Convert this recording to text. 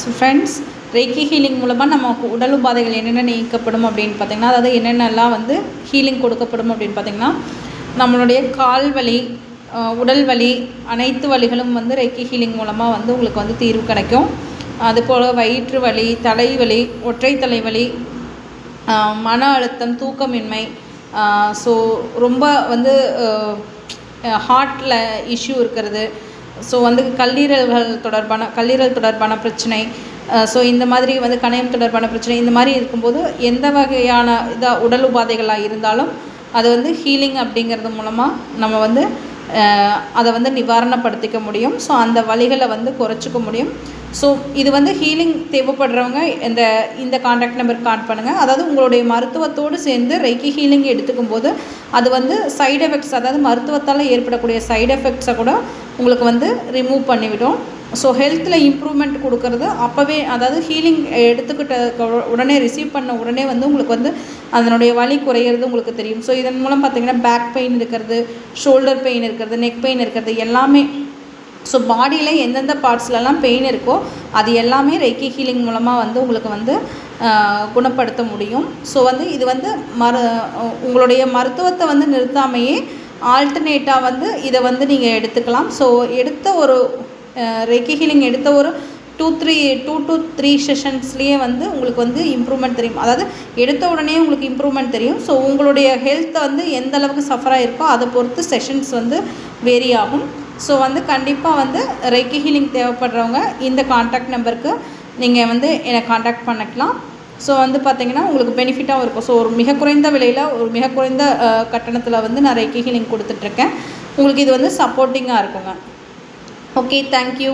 So friends, reiki healing மூலமாக நமக்கு உடல் உபாதைகள் என்னென்ன நீக்கப்படும் அப்படின்னு பார்த்திங்கன்னா, அதாவது என்னென்னலாம் வந்து ஹீலிங் கொடுக்கப்படும் அப்படின்னு பார்த்திங்கன்னா, நம்மளுடைய கால் வலி, உடல் வலி, அனைத்து வலிகளும் வந்து ரெய்கி ஹீலிங் மூலமாக வந்து உங்களுக்கு வந்து தீர்வு கிடைக்கும். அதுபோல் வயிற்று வலி, தலைவலி, ஒற்றை தலைவலி, மன அழுத்தம், தூக்கமின்மை, ஸோ ரொம்ப வந்து ஹார்ட்டில் இஷ்யூ இருக்கிறது, ஸோ வந்து கல்லீரல் தொடர்பான பிரச்சனை, ஸோ இந்த மாதிரி வந்து கணையம் தொடர்பான பிரச்சனை, இந்த மாதிரி இருக்கும்போது எந்த வகையான உடல் உபாதைகளாக இருந்தாலும் அது வந்து ஹீலிங் அப்படிங்கிறது மூலமாக நம்ம வந்து அதை வந்து நிவாரணப்படுத்திக்க முடியும். ஸோ அந்த வலிகளை வந்து குறைச்சிக்க முடியும். ஸோ இது வந்து ஹீலிங் தேவைப்படுறவங்க இந்த கான்டாக்ட் நம்பருக்கு கால் பண்ணுங்கள். அதாவது உங்களுடைய மருத்துவத்தோடு சேர்ந்து ரெய்கி ஹீலிங் எடுத்துக்கும் போது அது வந்து சைடு எஃபெக்ட்ஸ், அதாவது மருத்துவத்தால் ஏற்படக்கூடிய சைடு எஃபெக்ட்ஸை கூட உங்களுக்கு வந்து ரிமூவ் பண்ணிவிடும். ஸோ ஹெல்த்தில் இம்ப்ரூவ்மெண்ட் கொடுக்கறது அப்போவே, அதாவது ஹீலிங் எடுத்துக்கிட்ட உடனே ரிசீவ் பண்ண உடனே வந்து உங்களுக்கு வந்து அதனுடைய வலி குறையிறது உங்களுக்கு தெரியும். ஸோ இதன் மூலம் பார்த்திங்கன்னா பேக் பெயின் இருக்கிறது, ஷோல்டர் பெயின் இருக்கிறது, நெக் பெயின் இருக்கிறது எல்லாமே, ஸோ பாடியில் எந்தெந்த பார்ட்ஸ்லலாம் பெயின் இருக்கோ அது எல்லாமே ரெய்கி ஹீலிங் மூலமாக வந்து உங்களுக்கு வந்து குணப்படுத்த முடியும். ஸோ வந்து இது வந்து உங்களுடைய மருத்துவத்தை வந்து நிறுத்தாமையே ஆல்டர்னேட்டாக வந்து இதை வந்து நீங்கள் எடுத்துக்கலாம். ஸோ எடுத்த ஒரு ரெய்கி ஹீலிங் எடுத்த ஒரு 2 to 3 செஷன்ஸ்லேயே வந்து உங்களுக்கு வந்து இம்ப்ரூவ்மெண்ட் தெரியும். அதாவது எடுத்த உடனே உங்களுக்கு இம்ப்ரூவ்மெண்ட் தெரியும். ஸோ உங்களுடைய ஹெல்த்தை வந்து எந்த அளவுக்கு சஃபராக இருக்கோ அதை பொறுத்து செஷன்ஸ் வந்து வேரி ஆகும். ஸோ வந்து கண்டிப்பாக வந்து ரெய்கி ஹீலிங் தேவைப்படுறவங்க இந்த கான்டாக்ட் நம்பருக்கு நீங்கள் வந்து என்னை கான்டாக்ட் பண்ணிக்கலாம். ஸோ வந்து பார்த்திங்கன்னா உங்களுக்கு பெனிஃபிட்டாகவும் இருக்கும். ஸோ ஒரு மிக குறைந்த விலையில், ஒரு மிக குறைந்த கட்டணத்தில் வந்து நான் ரெய்கி ஹீலிங் கொடுத்துட்ருக்கேன். உங்களுக்கு இது வந்து சப்போர்ட்டிங்காக இருக்குங்க. Okay, thank you.